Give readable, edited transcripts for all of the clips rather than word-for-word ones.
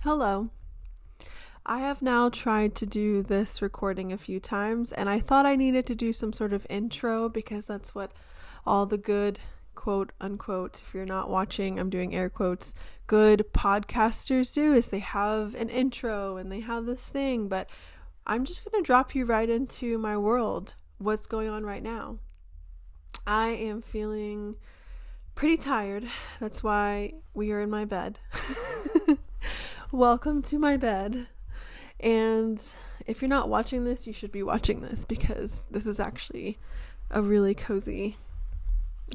Hello. I have now tried to do this recording a few times, and I thought I needed to do some sort of intro because that's what all the good, quote unquote, if you're not watching, I'm doing air quotes, good podcasters do, is they have an intro and they have this thing, but I'm just going to drop you right into my world, what's going on right now. I am feeling pretty tired. That's why we are in my bed. Welcome to my bed. And if you're not watching this, you should be watching this because this is actually a really cozy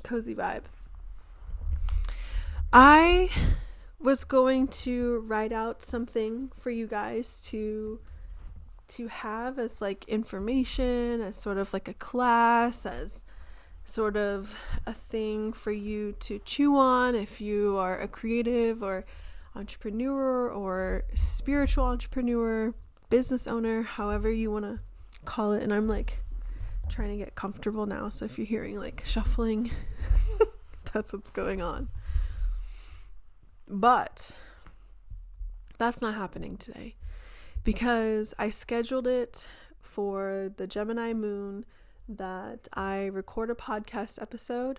vibe. I was going to write out something for you guys to have as like information, as sort of like a class, as sort of a thing for you to chew on if you are a creative or entrepreneur or spiritual entrepreneur, business owner, however you want to call it. And I'm like trying to get comfortable now, so if you're hearing like shuffling, that's what's going on. But that's not happening today because I scheduled it for the Gemini moon that I record a podcast episode.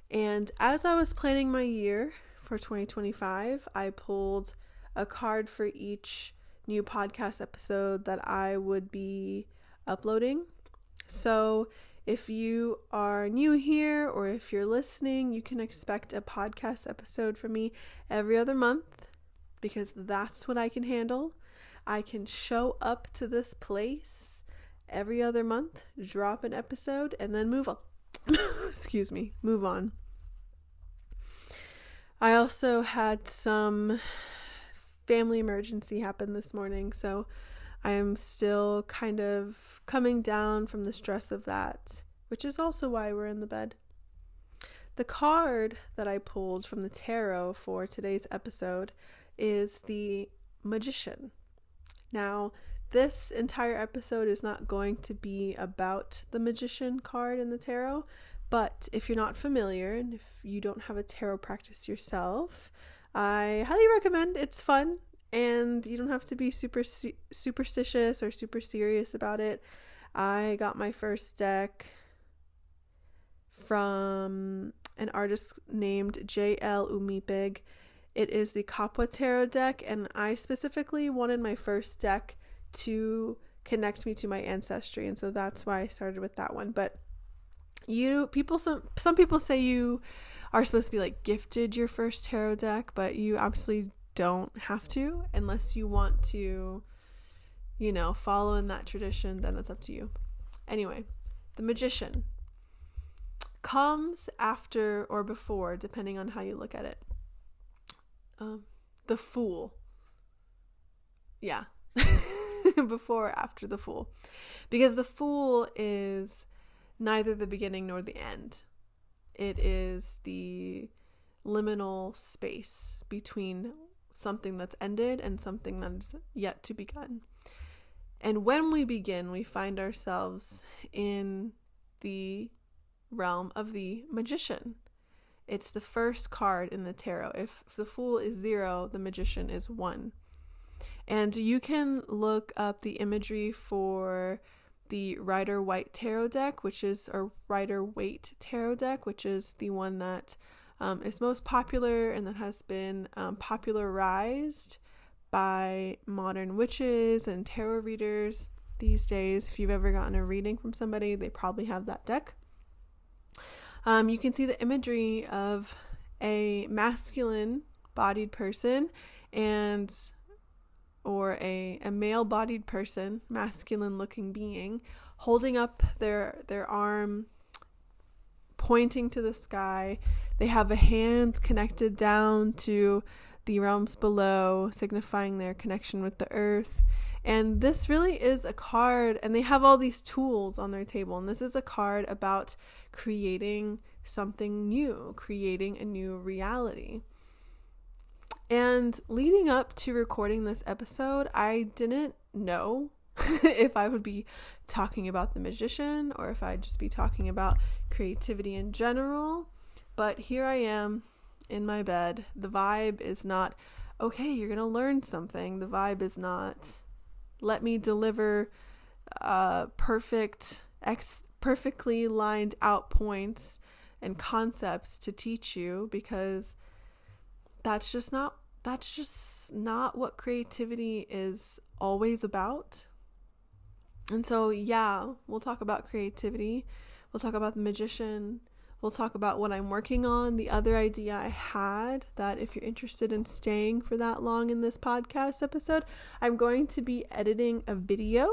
And as I was planning my year for 2025, I pulled a card for each new podcast episode that I would be uploading. So if you are new here or if you're listening, you can expect a podcast episode from me every other month because that's what I can handle. I can show up to this place every other month, drop an episode, and then move on. Move on. I also had some family emergency happen this morning, so I am still kind of coming down from the stress of that, which is also why we're in the bed. The card that I pulled from the tarot for today's episode is the Magician. Now, this entire episode is not going to be about the Magician card in the tarot, but if you're not familiar and if you don't have a tarot practice yourself, I highly recommend. It's fun and you don't have to be super superstitious or super serious about it. I got my first deck from an artist named J.L. Umipig. It is the Kapwa Tarot deck, and I specifically wanted my first deck to connect me to my ancestry, and so that's why I started with that one. But some people say you are supposed to be like gifted your first tarot deck, but you absolutely don't have to unless you want to, follow in that tradition. Then that's up to you. Anyway, the Magician comes after or before, depending on how you look at it. The Fool. Yeah. Before or after the Fool. Because the Fool is neither the beginning nor the end. It is the liminal space between something that's ended and something that's yet to begun. And when we begin, we find ourselves in the realm of the Magician. It's the first card in the tarot. If the Fool is 0, the Magician is 1. And you can look up the imagery for the Rider-Waite Tarot deck, which is the one that is most popular and that has been popularized by modern witches and tarot readers these days. If you've ever gotten a reading from somebody, they probably have that deck. You can see the imagery of a masculine bodied person or a male-bodied person, masculine-looking being, holding up their arm, pointing to the sky. They have a hand connected down to the realms below, signifying their connection with the earth. And this really is a card, and they have all these tools on their table, and this is a card about creating something new, creating a new reality. And leading up to recording this episode, I didn't know if I would be talking about the Magician or if I'd just be talking about creativity in general. But here I am in my bed. The vibe is not okay, you're going to learn something. The vibe is not, let me deliver perfectly lined out points and concepts to teach you, because that's just not what creativity is always about. And so, yeah, we'll talk about creativity. We'll talk about the magician. We'll talk about what I'm working on. The other idea I had, that if you're interested in staying for that long in this podcast episode, I'm going to be editing a video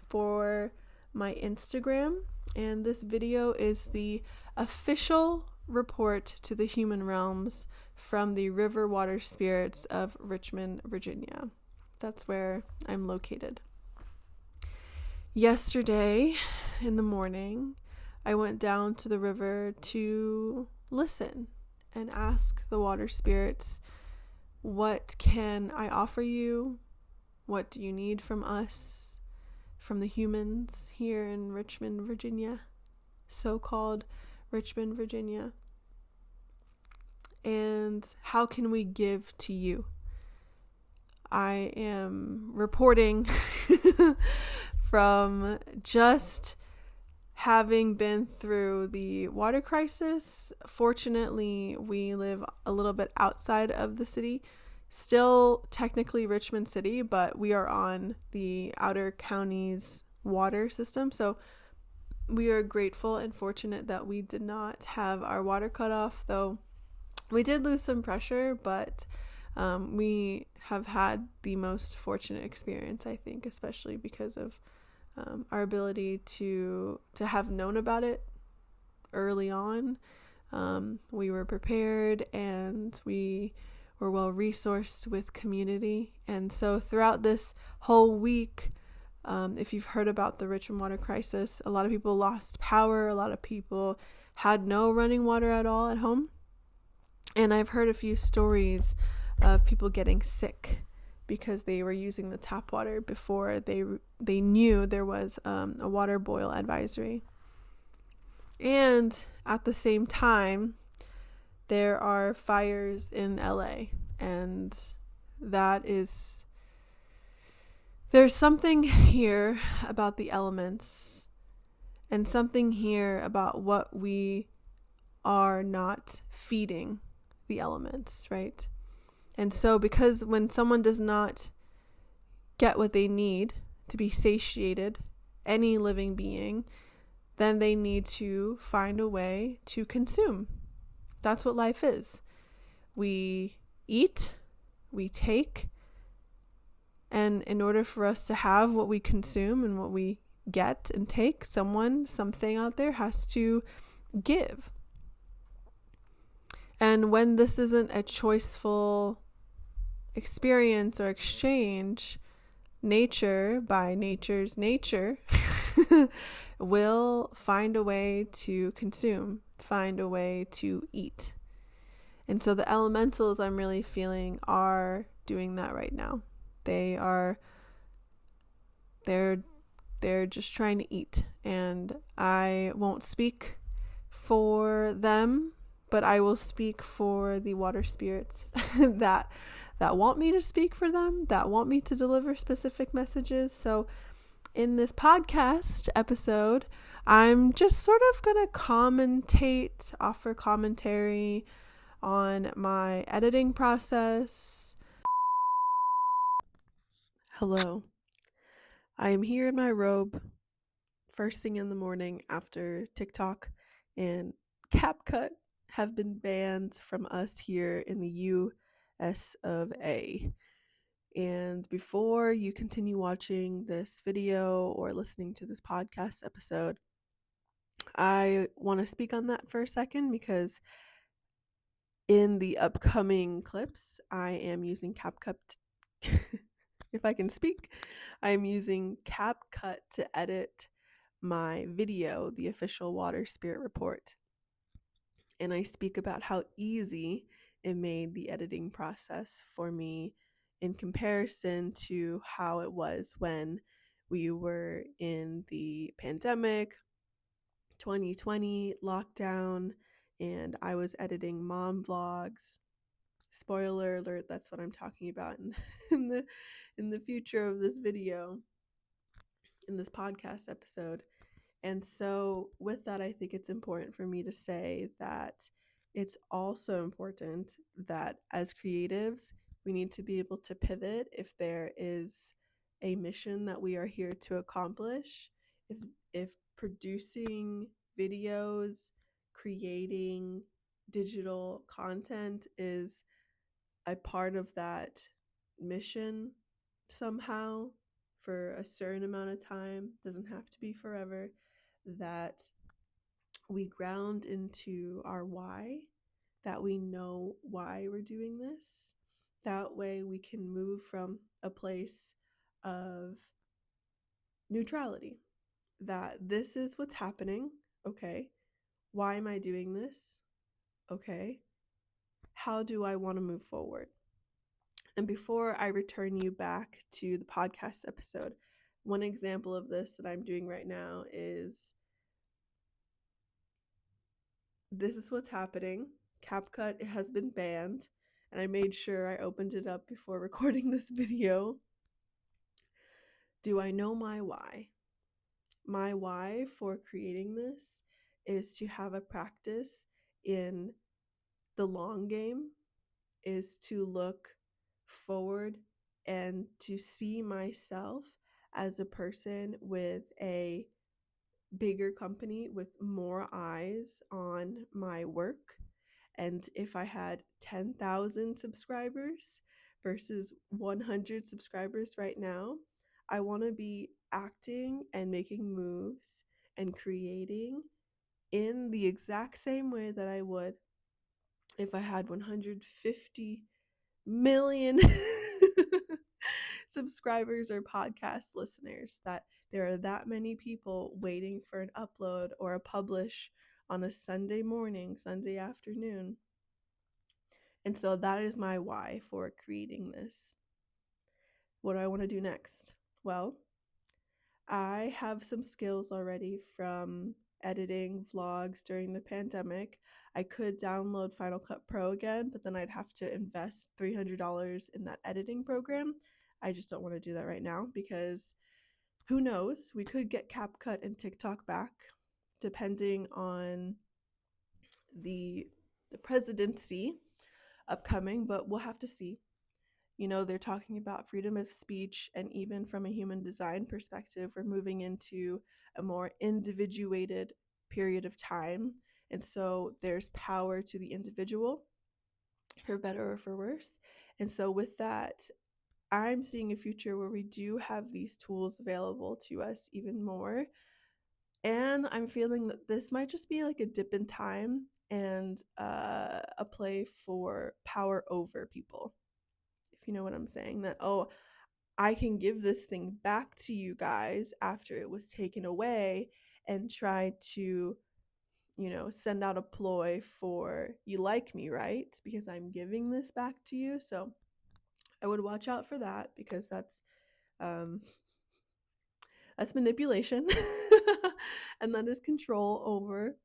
for my Instagram. And this video is the official report to the human realms from the river water spirits of Richmond, Virginia. That's where I'm located. Yesterday in the morning, I went down to the river to listen and ask the water spirits, what can I offer you? What do you need from us, from the humans here in Richmond, Virginia, so-called Richmond, Virginia? And how can we give to you? I am reporting from just having been through the water crisis. Fortunately, we live a little bit outside of the city, still technically Richmond City, but we are on the outer county's water system. So we are grateful and fortunate that we did not have our water cut off, though we did lose some pressure, but we have had the most fortunate experience, I think, especially because of our ability to have known about it early on. We were prepared and we were well resourced with community. And so throughout this whole week, if you've heard about the Richmond water crisis, a lot of people lost power. A lot of people had no running water at all at home. And I've heard a few stories of people getting sick because they were using the tap water before they knew there was a water boil advisory. And at the same time, there are fires in LA, and there's something here about the elements, and something here about what we are not feeding the elements, right? And so because when someone does not get what they need to be satiated, any living being, then they need to find a way to consume. That's what life is. We eat, we take, and in order for us to have what we consume and what we get and take, something out there has to give. And when this isn't a choiceful experience or exchange, nature, by nature's nature, will find a way to consume, find a way to eat. And so the elementals, I'm really feeling, are doing that right now. They're just trying to eat. And I won't speak for them, but I will speak for the water spirits that want me to speak for them, that want me to deliver specific messages. So in this podcast episode, I'm just sort of going to offer commentary on my editing process. Hello. I am here in my robe, first thing in the morning after TikTok and CapCut have been banned from us here in the US of A. And before you continue watching this video or listening to this podcast episode, I want to speak on that for a second, because in the upcoming clips, I am using CapCut. If I can speak, I am using CapCut to edit my video, the official Water Spirit Report. And I speak about how easy it made the editing process for me in comparison to how it was when we were in the pandemic, 2020 lockdown, and I was editing mom vlogs. Spoiler alert, that's what I'm talking about in the future of this video, in this podcast episode. And so, with that, I think it's important for me to say that it's also important that as creatives, we need to be able to pivot if there is a mission that we are here to accomplish. If producing videos, creating digital content is a part of that mission somehow for a certain amount of time, doesn't have to be forever, that we ground into our why, that we know why we're doing this. That way we can move from a place of neutrality, that this is what's happening. Okay. Why am I doing this? Okay. How do I want to move forward? And before I return you back to the podcast episode, one example of this that I'm doing right now is this is what's happening. CapCut has been banned, and I made sure I opened it up before recording this video. Do I know my why? My why for creating this is to have a practice in the long game, is to look forward and to see myself as a person with a bigger company with more eyes on my work. And if I had 10,000 subscribers versus 100 subscribers right now, I want to be acting and making moves and creating in the exact same way that I would if I had 150 million subscribers or podcast listeners, that there are that many people waiting for an upload or a publish on a Sunday morning, Sunday afternoon. And so that is my why for creating this. What do I want to do next? Well, I have some skills already from editing vlogs during the pandemic. I could download Final Cut Pro again, but then I'd have to invest $300 in that editing program. I just don't want to do that right now because who knows? We could get CapCut and TikTok back depending on the presidency upcoming, but we'll have to see. You know, they're talking about freedom of speech, and even from a human design perspective, we're moving into a more individuated period of time. And so there's power to the individual, for better or for worse. And so with that, I'm seeing a future where we do have these tools available to us even more. And I'm feeling that this might just be like a dip in time and a play for power over people. If you know what I'm saying, that, oh, I can give this thing back to you guys after it was taken away and try to, send out a ploy for you like me, right? Because I'm giving this back to you. So I would watch out for that because that's manipulation and that is control over.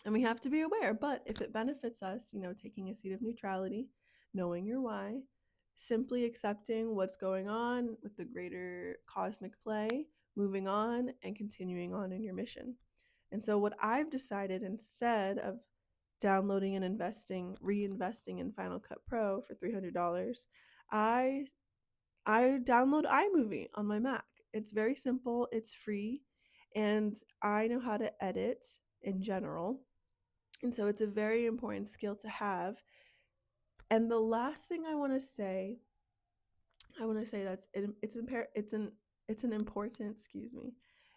And we have to be aware, but if it benefits us, taking a seat of neutrality, knowing your why, simply accepting what's going on with the greater cosmic play, moving on and continuing on in your mission. And so what I've decided, instead of downloading and reinvesting in Final Cut Pro for $300, I download iMovie on my Mac. It's very simple, it's free, and I know how to edit in general. And so it's a very important skill to have. And the last thing I want to say that's it's an important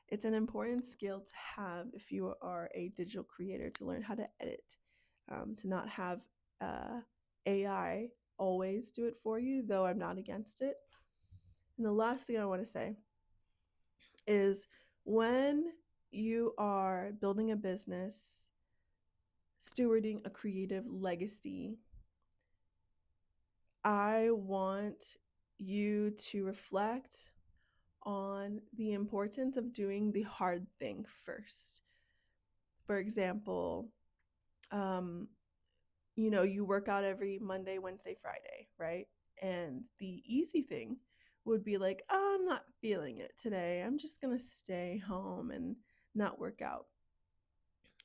it's an important skill to have if you are a digital creator, to learn how to edit, to not have AI always do it for you, though I'm not against it. And the last thing I want to say is, when you are building a business, stewarding a creative legacy, I want you to reflect on the importance of doing the hard thing first. For example, you work out every Monday, Wednesday, Friday, right? And the easy thing would be like, oh, I'm not feeling it today. I'm just going to stay home and not work out.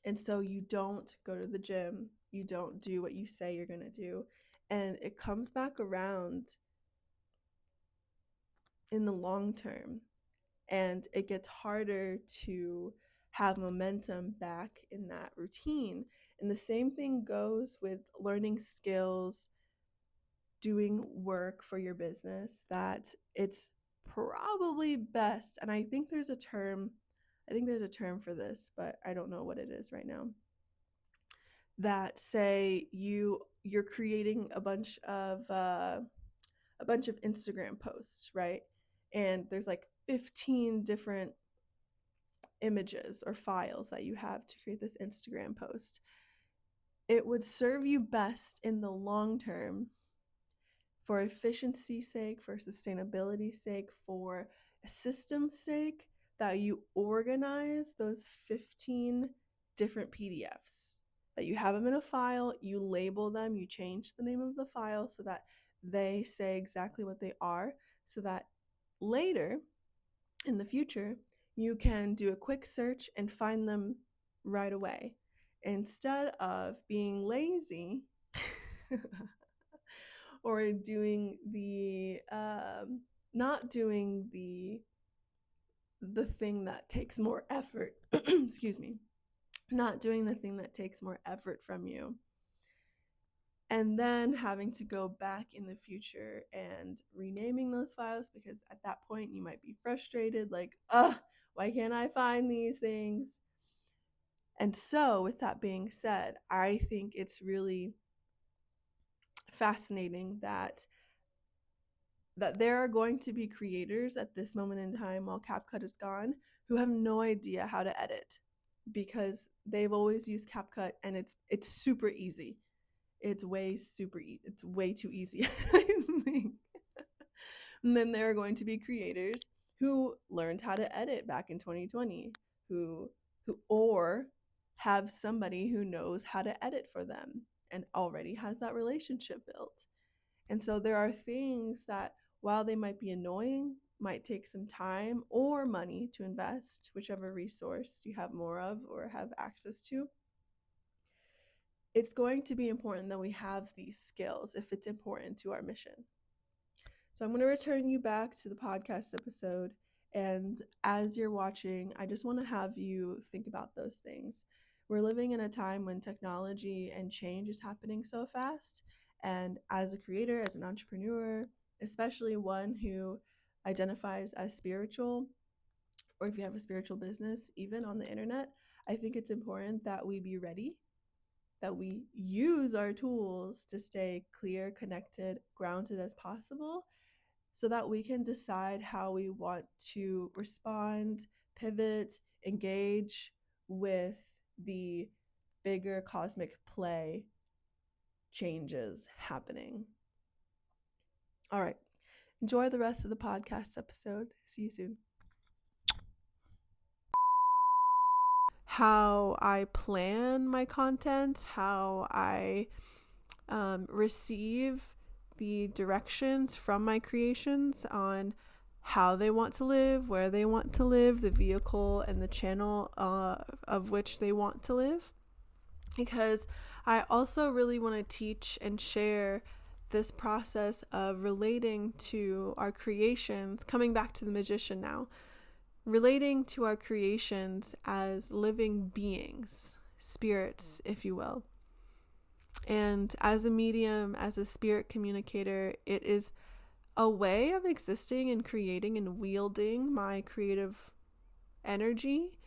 And so you don't go to the gym. You don't do what you say you're going to do. And it comes back around in the long term. And it gets harder to have momentum back in that routine. And the same thing goes with learning skills, doing work for your business, that it's probably best. And I think there's a term for this, but I don't know what it is right now. That say you're creating a bunch of Instagram posts, right? And there's like 15 different images or files that you have to create this Instagram post. It would serve you best in the long term, for efficiency's sake, for sustainability's sake, for a system's sake, that you organize those 15 different PDFs, that you have them in a file, you label them, you change the name of the file so that they say exactly what they are, so that later in the future you can do a quick search and find them right away, instead of being lazy or doing the not doing the thing that takes more effort excuse me, not doing the thing that takes more effort from you, and then having to go back in the future and renaming those files, because at that point you might be frustrated, like, why can't I find these things? And so with that being said, I think it's really fascinating that there are going to be creators at this moment in time, while CapCut is gone, who have no idea how to edit, because they've always used CapCut and it's super easy. It's way too easy, I think. And then there are going to be creators who learned how to edit back in 2020, who or have somebody who knows how to edit for them and already has that relationship built. And so there are things that, while they might be annoying, might take some time or money to invest, whichever resource you have more of or have access to. It's going to be important that we have these skills if it's important to our mission. So I'm going to return you back to the podcast episode. And as you're watching, I just want to have you think about those things. We're living in a time when technology and change is happening so fast. And as a creator, as an entrepreneur, especially one who identifies as spiritual, or if you have a spiritual business, even on the internet, I think it's important that we be ready, that we use our tools to stay clear, connected, grounded as possible, so that we can decide how we want to respond, pivot, engage with the bigger cosmic play changes happening. All right. Enjoy the rest of the podcast episode. See you soon. How I plan my content, how I receive the directions from my creations on how they want to live, where they want to live, the vehicle and the channel of which they want to live. Because I also really want to teach and share this process of relating to our creations, coming back to the magician now, relating to our creations as living beings, spirits, if you will. And as a medium, as a spirit communicator, it is a way of existing and creating and wielding my creative energy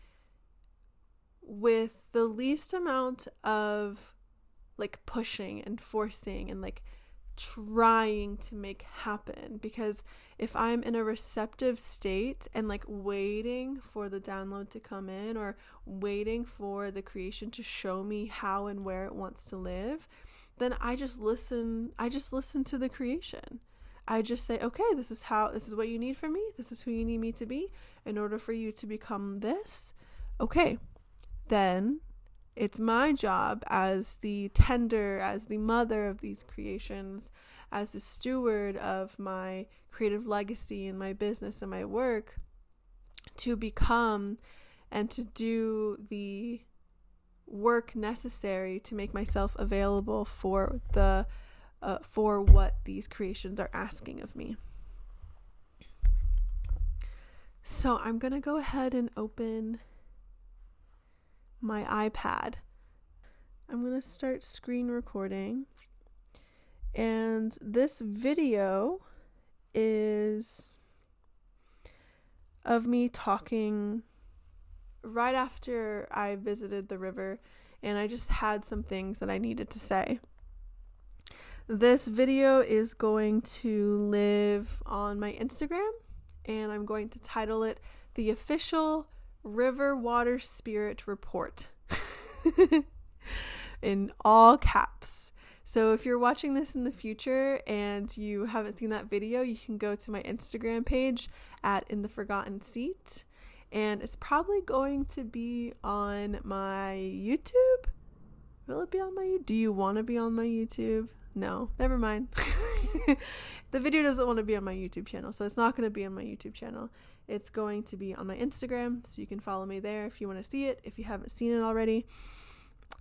with the least amount of like pushing and forcing and like trying to make happen. Because if I'm in a receptive state and like waiting for the download to come in, or waiting for the creation to show me how and where it wants to live, then I just listen to the creation. I just say, okay, this is what you need from me. This is who you need me to be in order for you to become this. Okay, then it's my job as the tender, as the mother of these creations, as the steward of my creative legacy and my business and my work, to become and to do the work necessary to make myself available for what these creations are asking of me. So I'm going to go ahead and open my iPad. I'm going to start screen recording. And this video is of me talking right after I visited the river, and I just had some things that I needed to say. This video is going to live on my Instagram, and I'm going to title it The Official River Water Spirit Report in all caps. So if you're watching this in the future and you haven't seen that video, you can go to my Instagram page at intheforgottenseat, and it's probably going to be on my YouTube. Will it be on my YouTube? Do you want to be on my YouTube? No, never mind. The video doesn't want to be on my YouTube channel, so it's not going to be on my YouTube channel. It's going to be on my Instagram, so you can follow me there if you want to see it, if you haven't seen it already.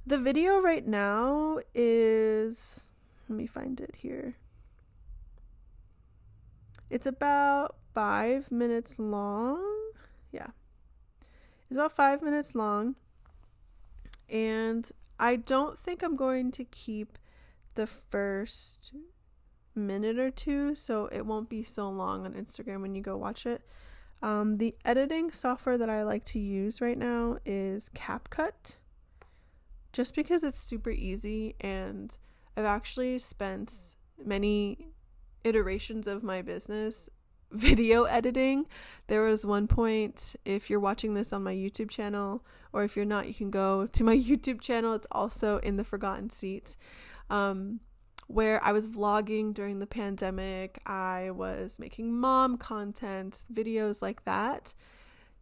The video right now is, let me find it here. It's about 5 minutes long. Yeah. It's about 5 minutes long. And I don't think I'm going to keep the first minute or two, so it won't be so long on Instagram when you go watch it. The editing software that I like to use right now is CapCut, just because it's super easy, and I've actually spent many iterations of my business video editing. There was one point, if you're watching this on my YouTube channel, or if you're not, you can go to my YouTube channel. It's also In the Forgotten Seat, where I was vlogging during the pandemic. I was making mom content, videos like that,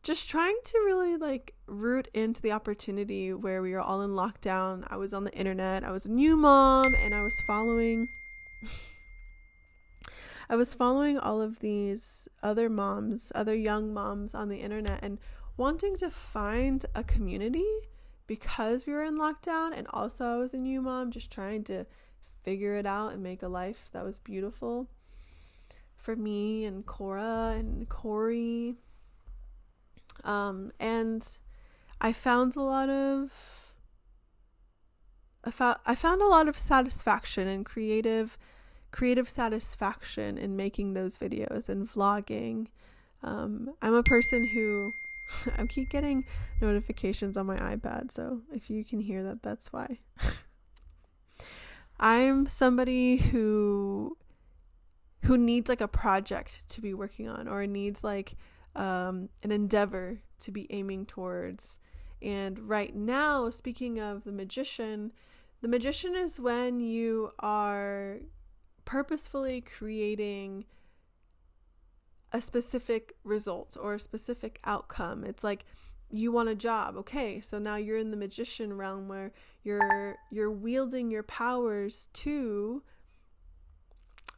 just trying to really root into the opportunity where we were all in lockdown. I was on the internet. I was a new mom, and I was following all of these other moms, other young moms on the internet, and wanting to find a community because we were in lockdown. And also I was a new mom, just trying to figure it out and make a life that was beautiful for me and Cora and Corey. And I found a lot of satisfaction and creative satisfaction in making those videos and vlogging. I'm a person who I keep getting notifications on my iPad, so if you can hear that, that's why. I'm somebody who needs a project to be working on, or needs an endeavor to be aiming towards. And right now, speaking of the magician is when you are purposefully creating a specific result or a specific outcome. It's like you want a job. Okay, so now you're in the magician realm where you're wielding your powers to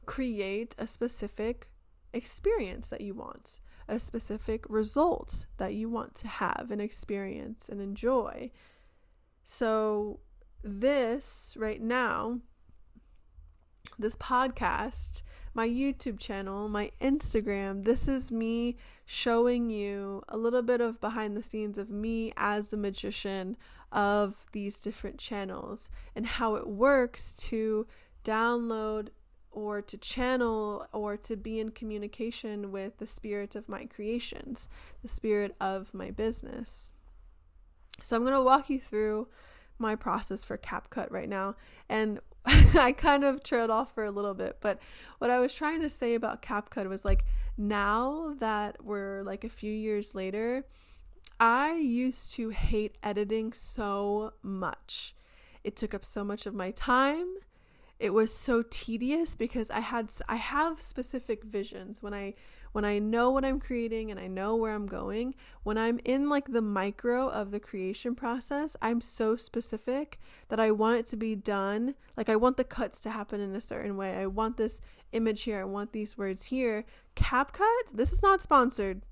create a specific experience that you want, a specific result that you want to have and experience and enjoy. So this right now, this podcast, my YouTube channel, my Instagram, this is me showing you a little bit of behind the scenes of me as the magician of these different channels, and how it works to download or to channel or to be in communication with the spirit of my creations, the spirit of my business. So I'm going to walk you through my process for CapCut right now. And I kind of trailed off for a little bit, but what I was trying to say about CapCut was now that we're a few years later, I used to hate editing so much. It took up so much of my time. it was so tedious because I have specific visions when I know what I'm creating and I know where I'm going. When I'm in like the micro of the creation process, I'm so specific that I want it to be done. Like I want the cuts to happen in a certain way. I want this image here. I want these words here. CapCut, this is not sponsored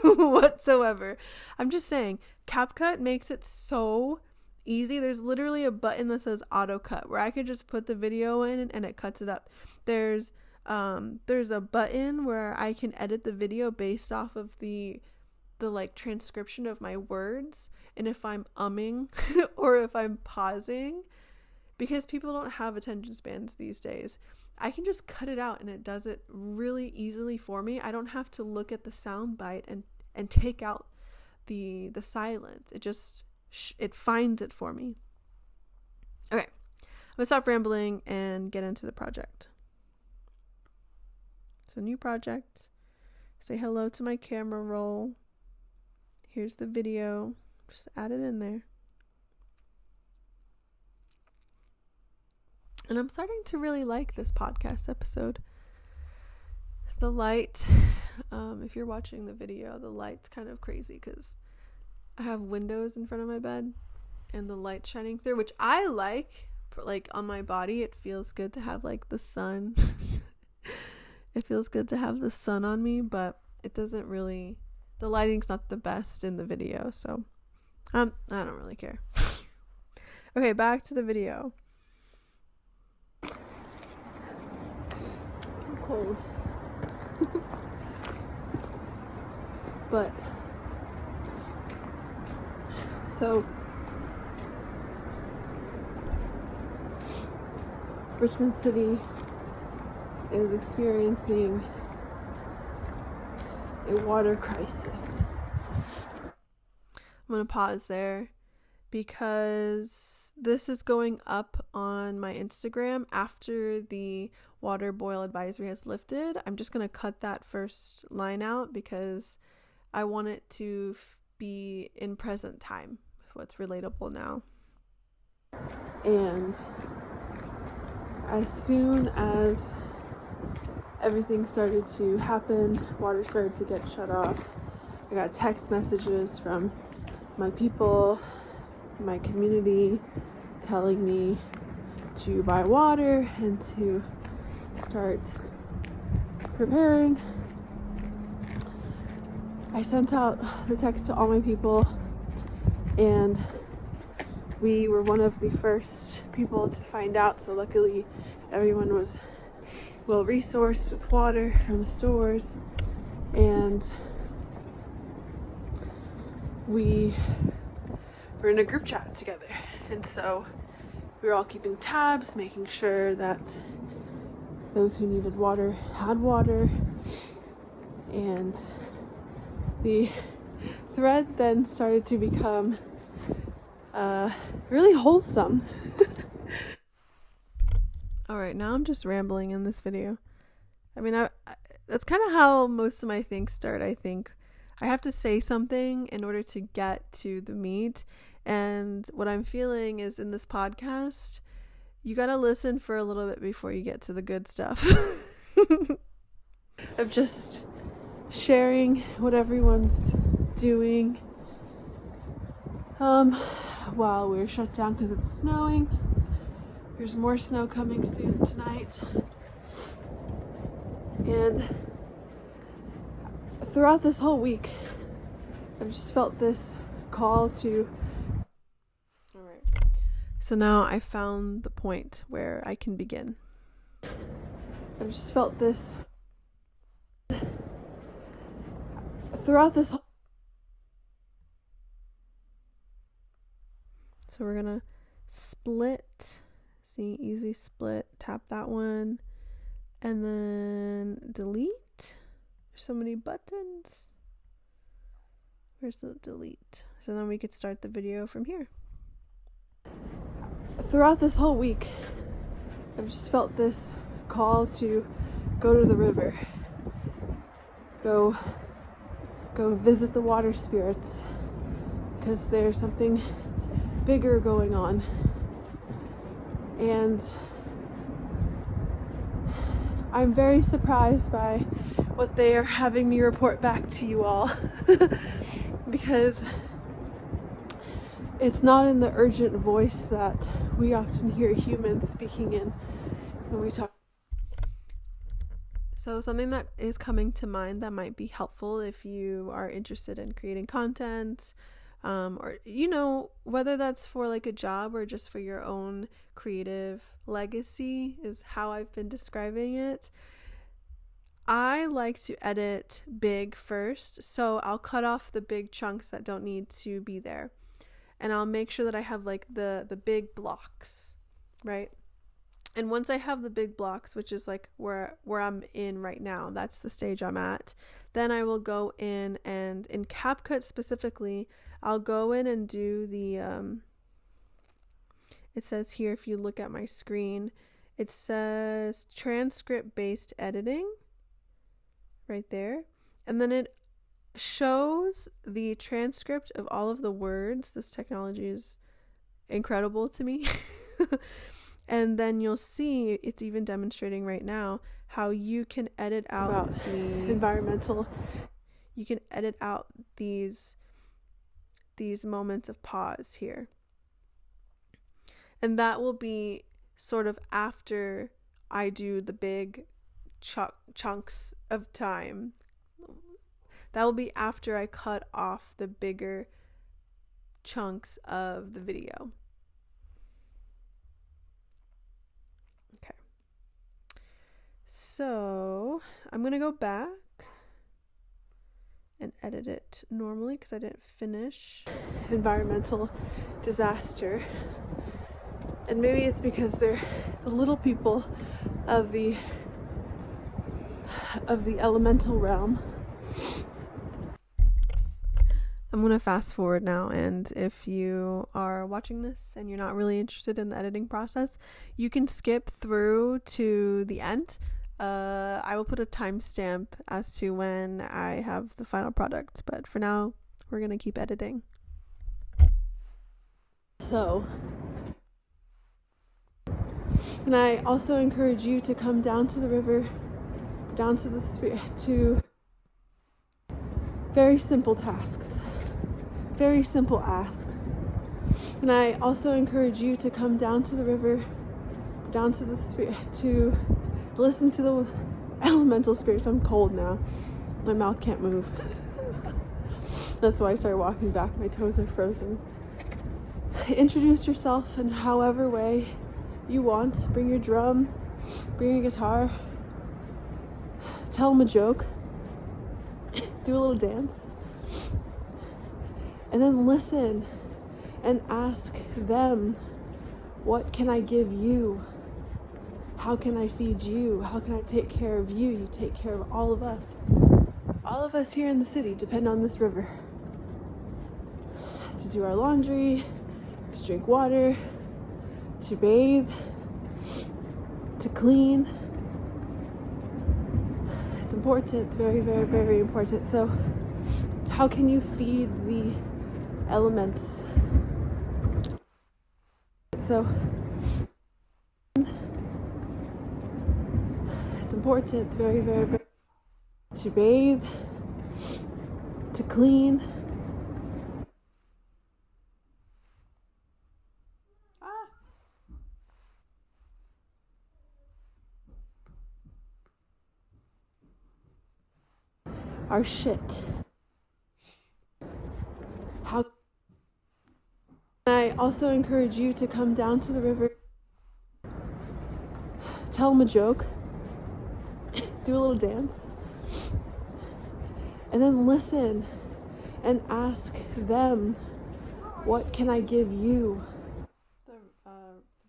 whatsoever. I'm just saying CapCut makes it so easy. There's literally a button that says auto cut where I could just put the video in and it cuts it up. There's a button where I can edit the video based off of the like transcription of my words, and if I'm umming or if I'm pausing, because people don't have attention spans these days, I can just cut it out and it does it really easily for me. I don't have to look at the sound bite and take out the silence. It finds it for me. Okay, I'm gonna stop rambling and get into the project. So new project, say hello to my camera roll. Here's the video, just add it in there. And I'm starting to really like this podcast episode. The light, if you're watching the video, the light's kind of crazy because I have windows in front of my bed and the light shining through, which I like on my body. It feels good to have like the sun. It feels good to have the sun on me, but it doesn't really, the lighting's not the best in the video, so I don't really care. Okay, back to the video. I'm cold. But so Richmond City is experiencing a water crisis. I'm going to pause there because this is going up on my Instagram after the water boil advisory has lifted. I'm just going to cut that first line out because I want it to be in present time with what's relatable now. And as soon as everything started to happen, water started to get shut off, I got text messages from my people, my community, telling me to buy water and to start preparing. I sent out the text to all my people, and we were one of the first people to find out, so luckily everyone was well resourced with water from the stores, and we were in a group chat together, and so we were all keeping tabs, making sure that those who needed water had water. And the thread then started to become really wholesome. Alright, now I'm just rambling in this video. I mean, that's kind of how most of my things start, I think. I have to say something in order to get to the meat. And what I'm feeling is, in this podcast, you gotta listen for a little bit before you get to the good stuff. Of just sharing what everyone's doing while we're shut down because it's snowing. There's more snow coming soon tonight. And throughout this whole week, I've just felt this call to... Alright. So now I found the point where I can begin. I've just felt this... Throughout this whole... So we're gonna split... See, easy split, tap that one, and then delete. There's so many buttons. Where's the delete? So then we could start the video from here. Throughout this whole week, I've just felt this call to go to the river. Go visit the water spirits, because there's something bigger going on. And I'm very surprised by what they are having me report back to you all because it's not in the urgent voice that we often hear humans speaking in when we talk. So something that is coming to mind that might be helpful if you are interested in creating content, or whether that's for like a job or just for your own creative legacy, is how I've been describing it. I like to edit big first, so I'll cut off the big chunks that don't need to be there, and I'll make sure that I have like the big blocks, right? And once I have the big blocks, which is like where I'm in right now, that's the stage I'm at, then I will go in, and in CapCut specifically, I'll go in and do the, it says here, if you look at my screen, it says transcript-based editing right there. And then it shows the transcript of all of the words. This technology is incredible to me. And then you'll see it's even demonstrating right now how you can edit out the environmental. You can edit out these moments of pause here. And that will be sort of after I do the big chunks of time. That will be after I cut off the bigger chunks of the video. So I'm going to go back and edit it normally because I didn't finish. Environmental disaster. And maybe it's because they're the little people of the elemental realm. I'm going to fast forward now, and if you are watching this and you're not really interested in the editing process, you can skip through to the end. I will put a timestamp as to when I have the final product, but for now, we're going to keep editing. So, and I also encourage you to come down to the river, down to the spirit, to very simple tasks, very simple asks. And I also encourage you to come down to the river, down to the spirit, to listen to the elemental spirits. I'm cold now. My mouth can't move. That's why I started walking back. My toes are frozen. Introduce yourself in however way you want. Bring your drum, bring your guitar, tell them a joke, do a little dance, and then listen and ask them, what can I give you? How can I feed you? How can I take care of you? You take care of all of us. All of us here in the city depend on this river to do our laundry, to drink water, to bathe, to clean. It's important, very, very, very important. So how can you feed the elements? So it's important, very, very, very, to bathe, to clean. Our shit. How? I also encourage you to come down to the river, tell them a joke, do a little dance, and then listen and ask them, what can I give you? The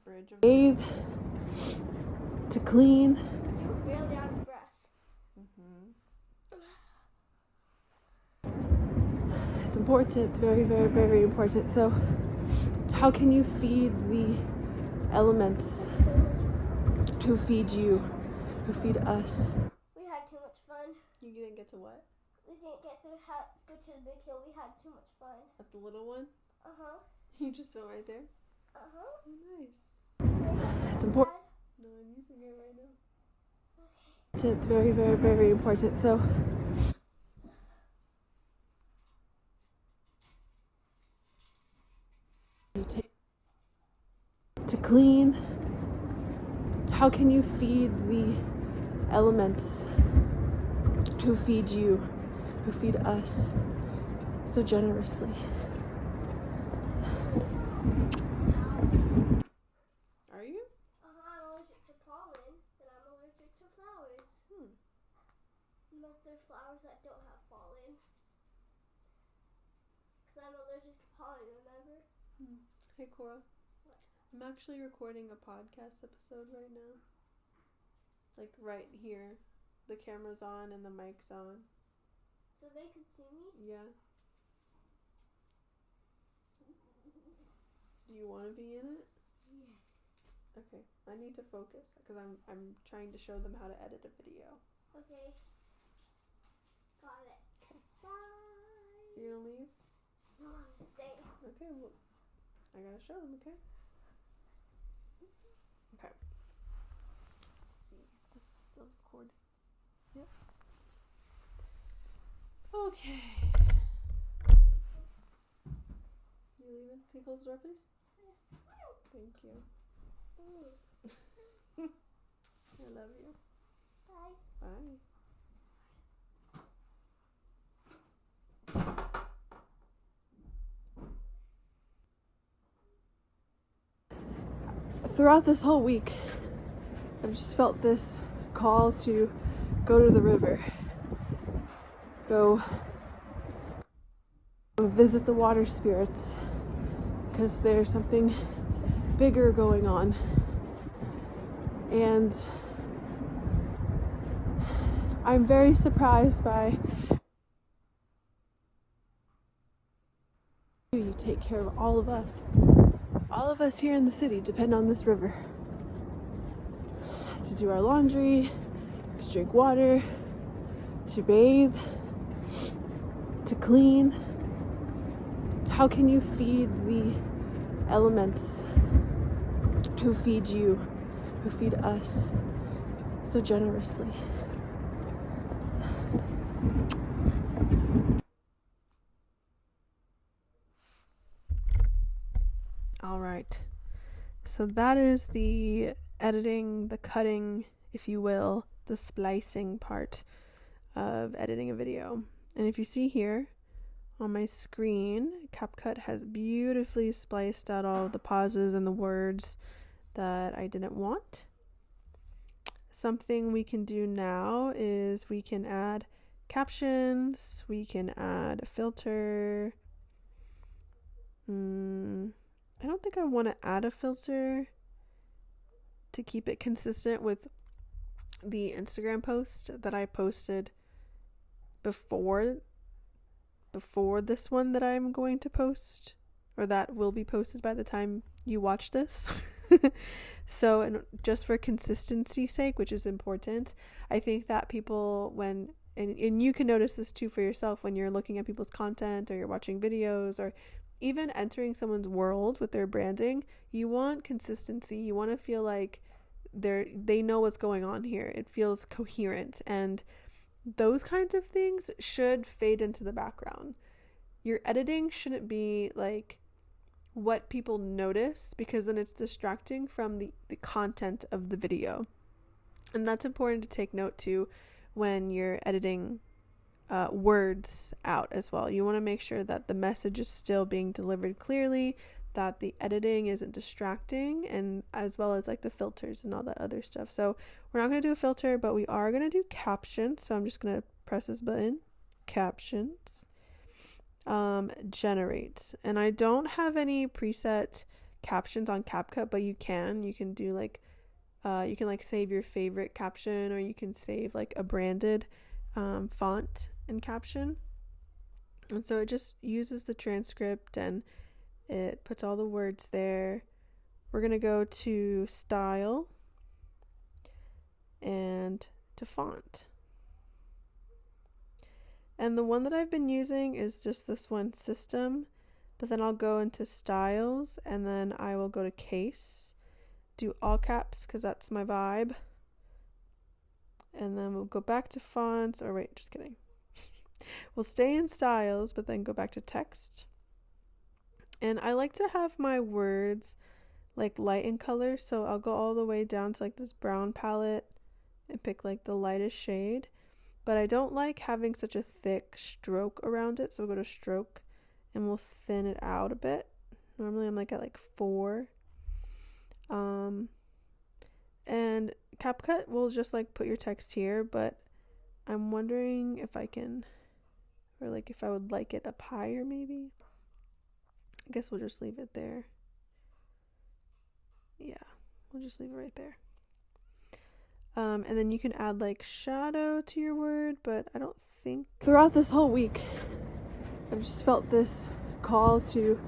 bridge of bathe, to clean. You're barely out of breath. It's important, very, very, very important. So how can you feed the elements who feed you, who feed us? We had too much fun. You didn't get to what? We didn't get to go to the big hill. We had too much fun. At the little one? Uh-huh. You just went right there? Uh-huh. Oh, nice. It's important. No, I'm using it right now. Okay. It's very, very, very important. So you take to clean. How can you feed the elements who feed you, who feed us so generously? Are you? I'm allergic to pollen, and I'm allergic to flowers. Unless there's flowers that don't have pollen. Because I'm allergic to pollen, remember? Hey, Cora. What? I'm actually recording a podcast episode right now. Like right here. The camera's on and the mic's on. So they can see me? Yeah. Do you want to be in it? Yes. Okay. I need to focus because I'm trying to show them how to edit a video. Okay. Got it. Okay. Bye. You gonna leave? No, I'm gonna stay. Okay, well, I gotta show them, okay? Okay. Let's see. This is still recording. Yep. Okay. You leaving? Can you close the door, please? Yes. Thank you. I love you. Bye. Bye. Throughout this whole week, I've just felt this call to go to the river. Go visit the water spirits because there's something bigger going on. And I'm very surprised by you take care of all of us. All of us here in the city depend on this river to do our laundry, to drink water, to bathe, to clean. How can you feed the elements who feed you, who feed us so generously? All right. So that is the editing, the cutting, if you will, the splicing part of editing a video. And if you see here on my screen, CapCut has beautifully spliced out all the pauses and the words that I didn't want. Something we can do now is we can add captions, we can add a filter. I don't think I want to add a filter to keep it consistent with the Instagram post that I posted before this one that I'm going to post, or that will be posted by the time you watch this. So, and just for consistency's sake, which is important, I think that people, and you can notice this too for yourself when you're looking at people's content or you're watching videos or even entering someone's world with their branding, you want consistency. You want to feel like they know what's going on here. It feels coherent, and those kinds of things should fade into the background. Your editing shouldn't be like what people notice, because then it's distracting from the content of the video. And that's important to take note too when you're editing words out as well. You want to make sure that the message is still being delivered clearly, that the editing isn't distracting, and as well as like the filters and all that other stuff. So we're not going to do a filter, but we are going to do captions. So I'm just going to press this button, captions, generate. And I don't have any preset captions on CapCut, but you can do like you can like save your favorite caption, or you can save like a branded font and caption. And so it just uses the transcript and it puts all the words there. We're going to go to style and to font. And the one that I've been using is just this one, system, but then I'll go into styles and then I will go to case, do all caps because that's my vibe. And then we'll go back to fonts, or wait, just kidding. We'll stay in styles, but then go back to text. And I like to have my words like light in color, so I'll go all the way down to like this brown palette and pick like the lightest shade. But I don't like having such a thick stroke around it, so we'll go to stroke and we'll thin it out a bit. Normally I'm like at like 4. And CapCut will just like put your text here, but I'm wondering if I can, or like if I would like it up higher maybe. I guess we'll just leave it there. Yeah, we'll just leave it right there. And then you can add like shadow to your word, but I don't think throughout this whole week I've just felt this call to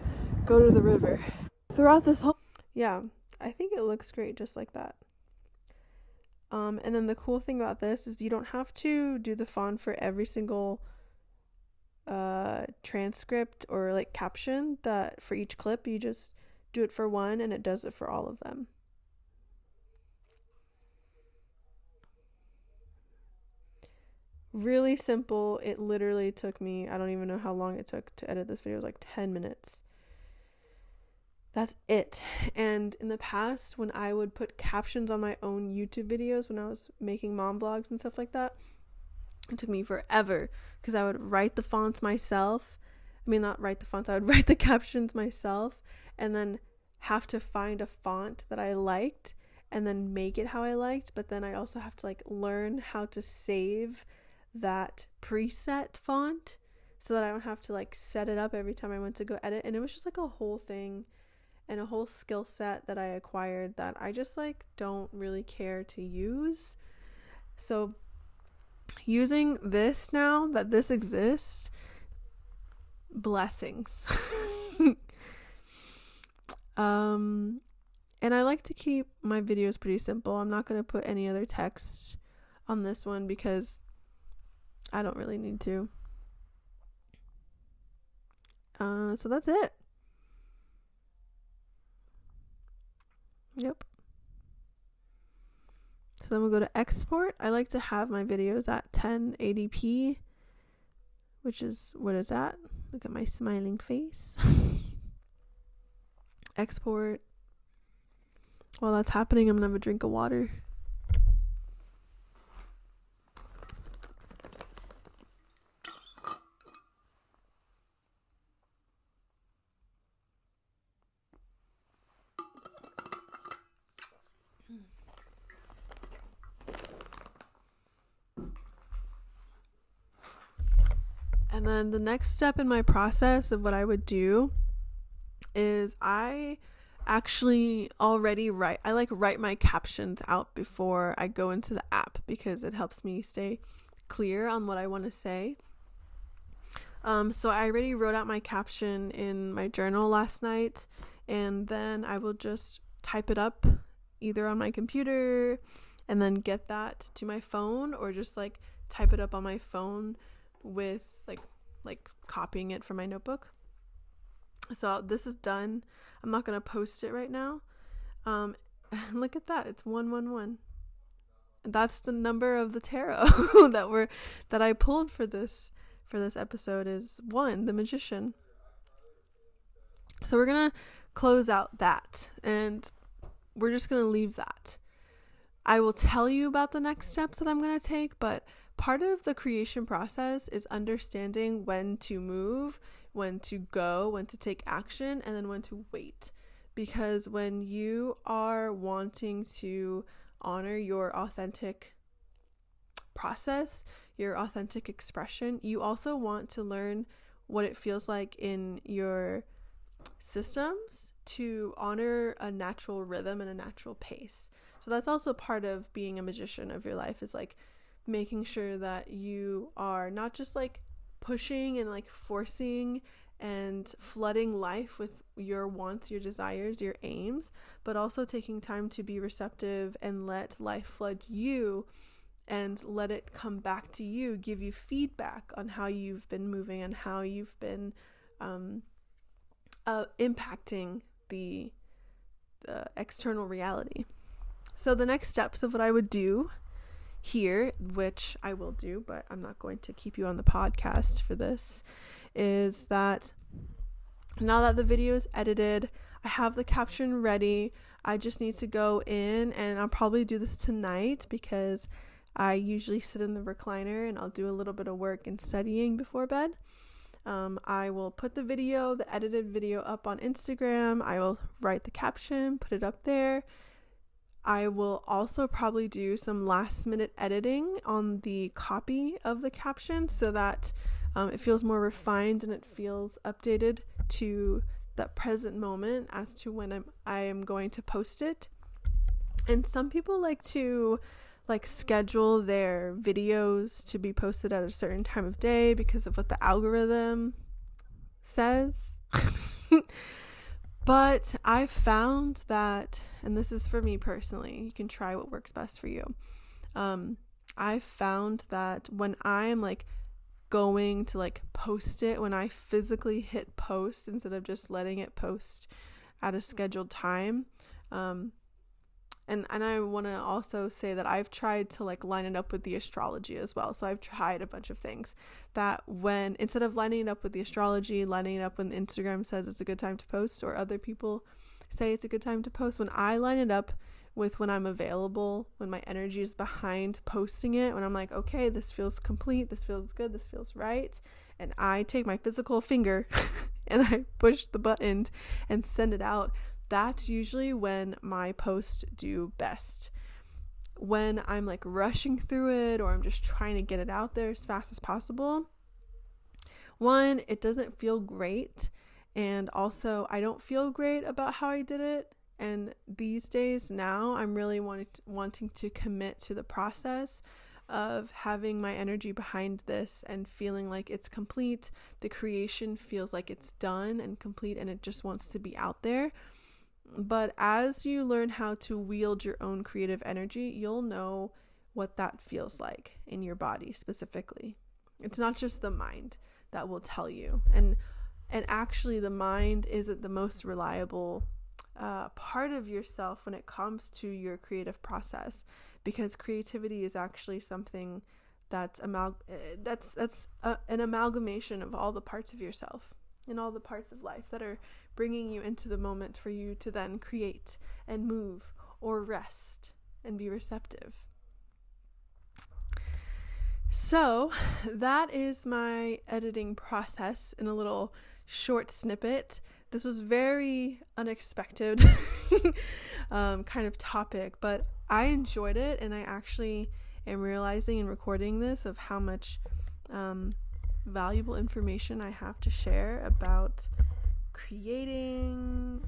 go to the river. Yeah, I think it looks great just like that. And then the cool thing about this is you don't have to do the font for every single transcript or like caption that for each clip. You just do it for one and it does it for all of them. Really simple. It literally took me, I don't even know how long it took to edit this video. It was like 10 minutes. That's it. And in the past, when I would put captions on my own YouTube videos, when I was making mom vlogs and stuff like that, it took me forever because I would write the fonts myself. I mean, not write the fonts, I would write the captions myself and then have to find a font that I liked and then make it how I liked. But then I also have to like learn how to save that preset font so that I don't have to like set it up every time I went to go edit. And it was just like a whole thing and a whole skill set that I acquired that I just like don't really care to use. So using this now that this exists, blessings. And I like to keep my videos pretty simple. I'm not going to put any other text on this one because I don't really need to. So that's it. Yep. So then we'll go to export. I like to have my videos at 1080p, which is what it's at. Look at my smiling face. Export. While that's happening, I'm gonna have a drink of water. And then the next step in my process of what I would do is I actually already write my captions out before I go into the app because it helps me stay clear on what I want to say. So I already wrote out my caption in my journal last night, and then I will just type it up either on my computer and then get that to my phone, or just like type it up on my phone with like copying it from my notebook. So this is done. I'm not going to post it right now. Look at that. It's 111. That's the number of the tarot that I pulled for this episode is 1, the magician. So we're going to close out that and we're just going to leave that. I will tell you about the next steps that I'm going to take, but part of the creation process is understanding when to move, when to go, when to take action, and then when to wait. Because when you are wanting to honor your authentic process, your authentic expression, you also want to learn what it feels like in your systems to honor a natural rhythm and a natural pace. So that's also part of being a magician of your life, is like making sure that you are not just like pushing and like forcing and flooding life with your wants, your desires, your aims, but also taking time to be receptive and let life flood you and let it come back to you, give you feedback on how you've been moving and how you've been impacting the external reality. So the next steps of what I would do here, which I will do, but I'm not going to keep you on the podcast for this, is that now that the video is edited, I have the caption ready. I just need to go in, and I'll probably do this tonight because I usually sit in the recliner and I'll do a little bit of work and studying before bed. I will put the edited video up on Instagram. I will write the caption, put it up there. I will also probably do some last minute editing on the copy of the caption so that it feels more refined and it feels updated to that present moment as to when I am going to post it. And some people like to schedule their videos to be posted at a certain time of day because of what the algorithm says. But I found that, and this is for me personally, you can try what works best for you. I found that when I am going to post it, when I physically hit post instead of just letting it post at a scheduled time, and I want to also say that I've tried to line it up with the astrology as well. So I've tried a bunch of things that when, instead of lining it up with the astrology, lining it up when Instagram says it's a good time to post or other people say it's a good time to post, when I line it up with when I'm available, when my energy is behind posting it, when I'm like, okay, this feels complete, this feels good, this feels right, and I take my physical finger and I push the button and send it out, that's usually when my posts do best. When I'm rushing through it or I'm just trying to get it out there as fast as possible, one, it doesn't feel great, and also I don't feel great about how I did it. And these days now I'm really wanting to commit to the process of having my energy behind this and feeling like it's complete. The creation feels like it's done and complete and it just wants to be out there. But as you learn how to wield your own creative energy, you'll know what that feels like in your body specifically. It's not just the mind that will tell you. And actually the mind isn't the most reliable part of yourself when it comes to your creative process, because creativity is actually something that's an amalgamation of all the parts of yourself and all the parts of life that are bringing you into the moment for you to then create and move or rest and be receptive. So that is my editing process in a little short snippet. This was very unexpected kind of topic, but I enjoyed it, and I actually am realizing in recording this of how much valuable information I have to share about creating.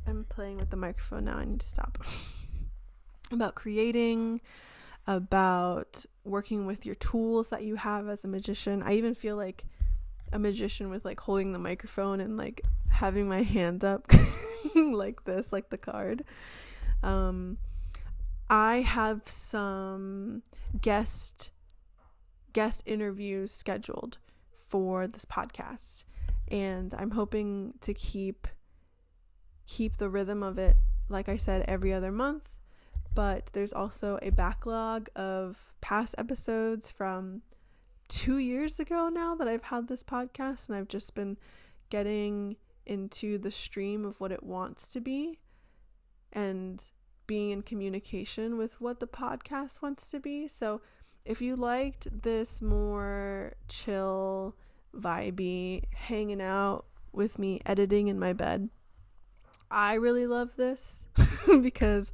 I'm playing with the microphone now, I need to stop. About creating, about working with your tools that you have as a magician. I even feel like a magician with holding the microphone and having my hand up like this, like the card. I have some guest interviews scheduled for this podcast, and I'm hoping to keep the rhythm of it, like I said, every other month. But there's also a backlog of past episodes from 2 years ago now that I've had this podcast, and I've just been getting into the stream of what it wants to be and being in communication with what the podcast wants to be. So if you liked this more chill, vibey, hanging out with me, editing in my bed, I really love this because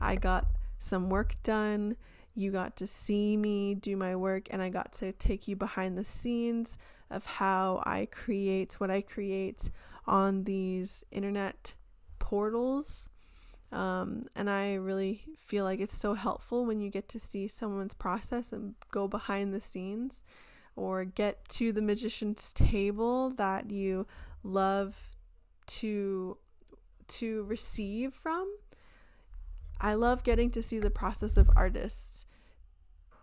I got some work done. You got to see me do my work, and I got to take you behind the scenes of how I create what I create on these internet portals. And I really feel like it's so helpful when you get to see someone's process and go behind the scenes or get to the magician's table that you love to receive from. I love getting to see the process of artists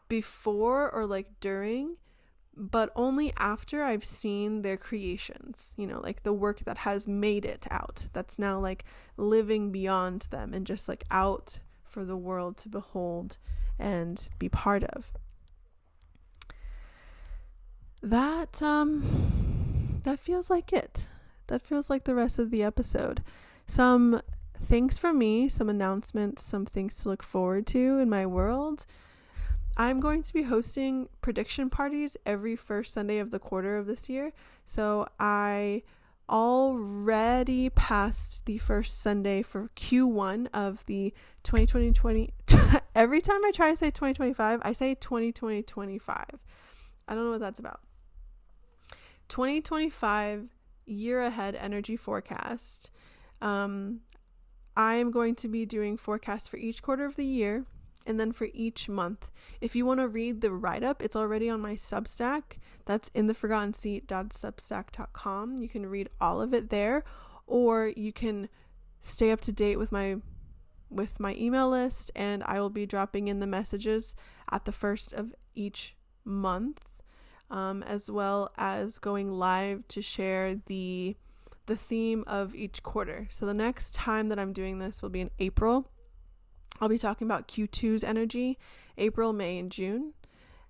before or during, but only after I've seen their creations, the work that has made it out, that's now living beyond them and just out for the world to behold and be part of. That feels like it. That feels like the rest of the episode. Some things from me, some announcements, some things to look forward to in my world. I'm going to be hosting prediction parties every first Sunday of the quarter of this year. So I already passed the first Sunday for Q1 of the 2020. Every time I try to say 2025, I say 2025. I don't know what that's about. 2025 year ahead energy forecast. I am going to be doing forecasts for each quarter of the year and then for each month. If you want to read the write-up, it's already on my Substack. That's intheforgottenseat.substack.com. You can read all of it there, or you can stay up to date with my email list, and I will be dropping in the messages at the first of each month, as well as going live to share the theme of each quarter. So the next time that I'm doing this will be in April. I'll be talking about Q2's energy, April, May, and June.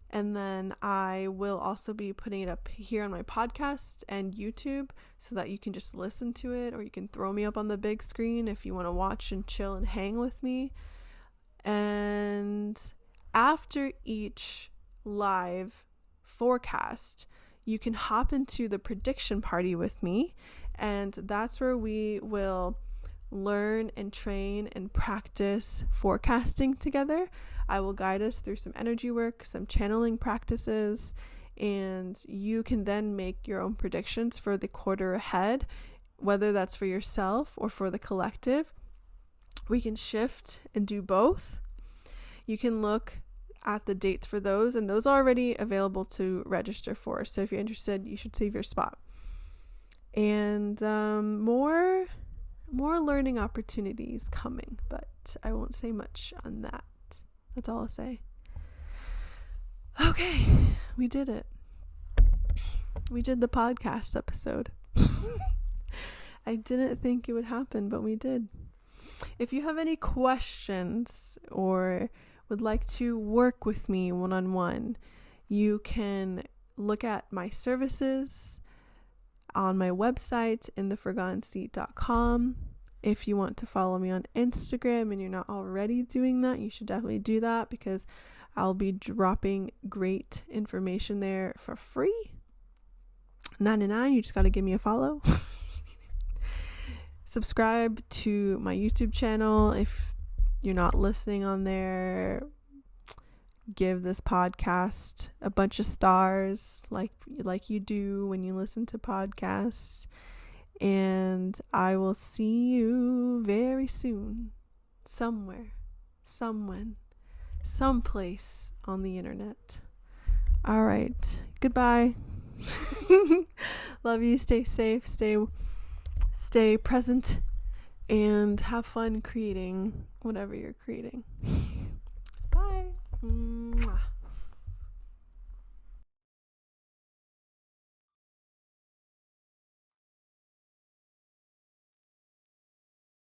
And then I will also be putting it up here on my podcast and YouTube so that you can just listen to it, or you can throw me up on the big screen if you want to watch and chill and hang with me. And after each live forecast, you can hop into the prediction party with me, and that's where we will learn and train and practice forecasting together. I will guide us through some energy work, some channeling practices, and you can then make your own predictions for the quarter ahead, whether that's for yourself or for the collective. We can shift and do both. You can look at the dates for those, and those are already available to register for. So if you're interested, you should save your spot. And more learning opportunities coming, but I won't say much on that. That's all I'll say. Okay, we did it. We did the podcast episode. I didn't think it would happen, but we did. If you have any questions or would like to work with me one-on-one, you can look at my services on my website, intheforgottenseat.com. If you want to follow me on Instagram and you're not already doing that, you should definitely do that, because I'll be dropping great information there for free. $99, you just got to give me a follow. Subscribe to my YouTube channel. If you're not listening on there, give this podcast a bunch of stars like you do when you listen to podcasts. And I will see you very soon, somewhere, someplace on the internet. All right, goodbye. Love you. Stay safe, stay present, and have fun creating whatever you're creating.